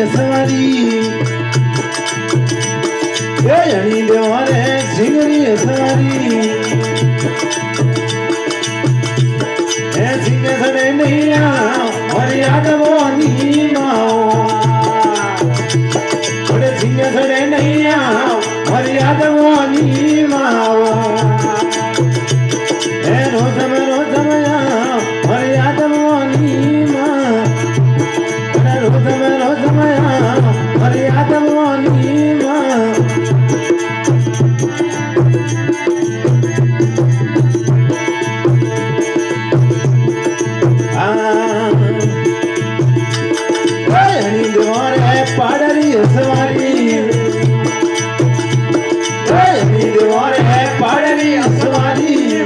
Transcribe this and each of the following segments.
સવારી એ અણી દેવા રે સિંગની સવારી એ સિંગે સડે નૈયા મારી યાદવોની માઓ ઓડે સિંગે સડે નૈયા મારી યાદવોની માઓ એ રોજમ રોજમયા મારી યાદવોની મા રોજમ રોજમયા મારી યાદવોની મા પાડરી સવારી પાડરી સવારી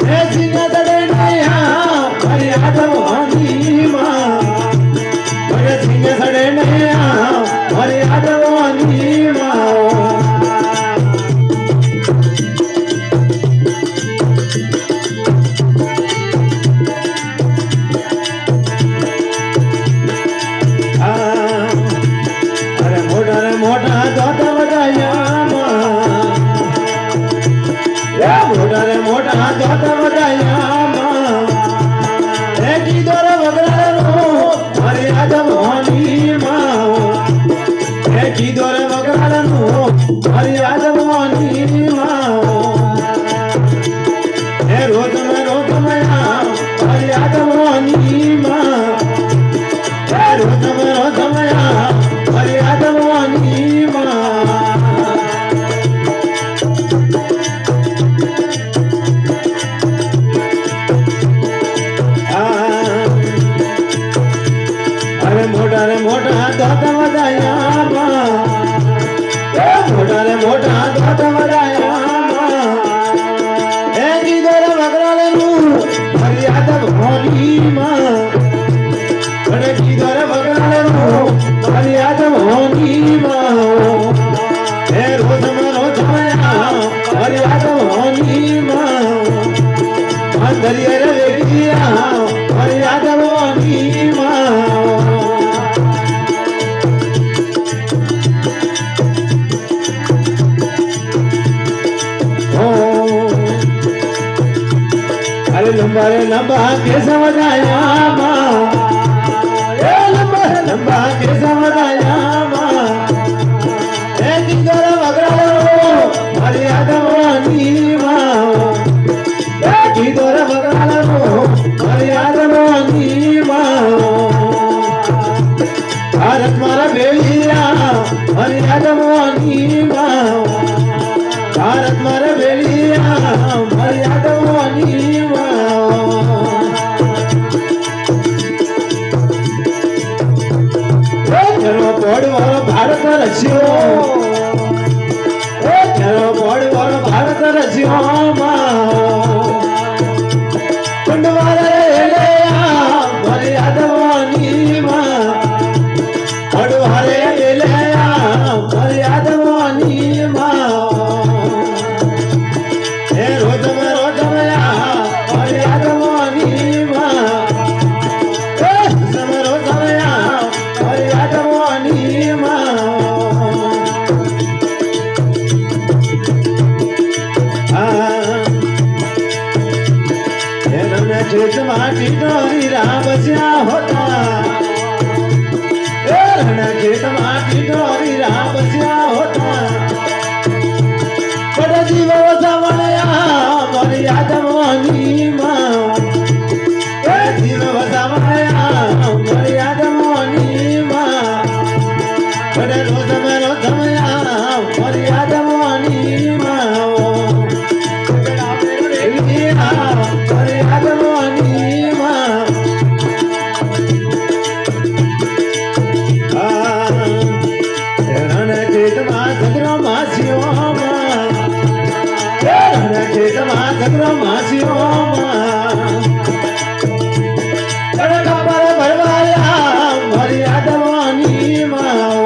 એ સિંગા દડે નૈયા મારી યાદવોની માં સિંગે સડે નૈયા મારી યાદવોની માં મોટા દાદા વડાયા એ કીધો રે વગડાનો મારી યાદવોની માં એ કીધો રે વગડાનો મારી યાદવોની માં એ રોજમયા મારી યાદવોની માં એ રોજમયા મારી યાદવોની માં મોટા દાદા વડાયા મોટા દાદા વડાયા એ કીધો રે વગડાલેનું મારી યાદવોની માં અરે કીધો રે વગડાલેનું મારી યાદવોની માં એ રોજમયા મારી યાદવોની માં અંધરિયે રે વેગિયા મારી યાદવોની માં लंबा लंबा के समझाया माँ लंबा के समझाया माँ मारी यादवोनी माँ मारी यादवोनी माँ भारत मारा बेलिया मारी यादवोनी माँ भारत मारा बेलिया मारी यादवोनी माँ પોડવાળો ભારત રચ્યો પોડવાળો ભારત રચ્યો પંડવારે મારી યાદવોની માં પડવારે મારી યાદવોની માં હે રોજમયા મારી યાદવોની માં રોજમયા મારી યાદવોની માં ખેતમાં ટીટોરી રામ શ્યા હોતા ખેતમાં ટીટોરી રામ શ્યા હોતા બડા જીવ વસાવણ્યા મારી યાદવોની માં જીવ વસાવણ્યા મારી યાદવોની માં બડા રોજમયા મારી યાદવોની માં મારી યાદવોની માં ખેતમાં સગરો માસીઓ ખેતમાં સગરો માસીઓ ખબર ભરવાયા મારી યાદવોની માં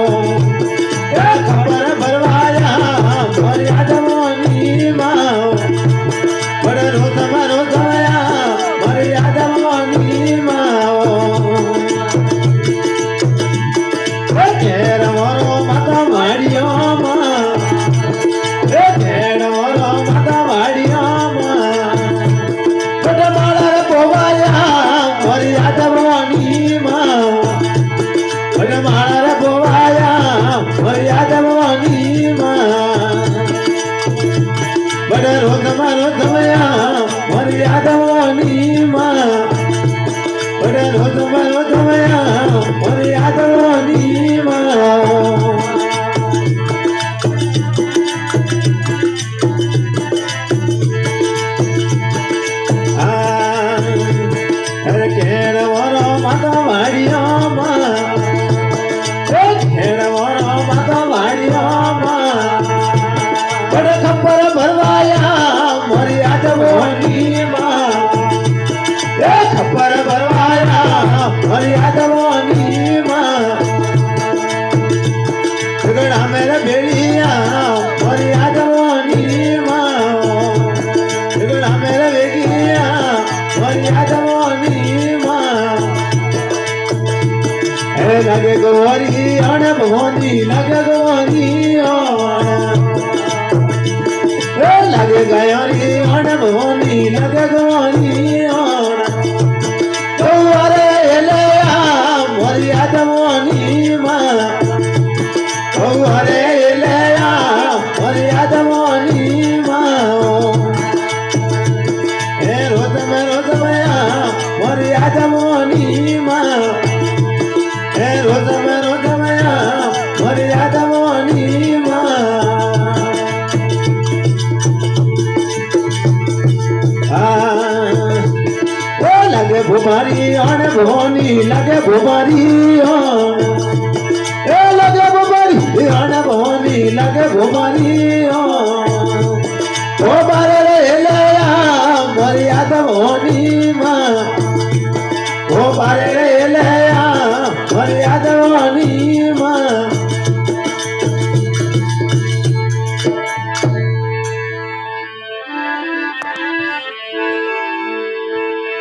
ગોરી અણ ભવાની લાગે ગોરી લાગે ગયારી અણ ભવાની લાગે ગોરી અરે એલે મોરી આદમોની માં અરે એલે મોરી આદમોની માં હે રોજ મોરી આદમોની માં હે રોજ મોરી આદમોની માં લાગે ભુમારી અણ ભવાની લાગે ભુમારી એ લાગે ભુમારી અણ ભવાની લાગે ભુમારી ઓ બારે રે મોરી આદમોની માં ઓ બારે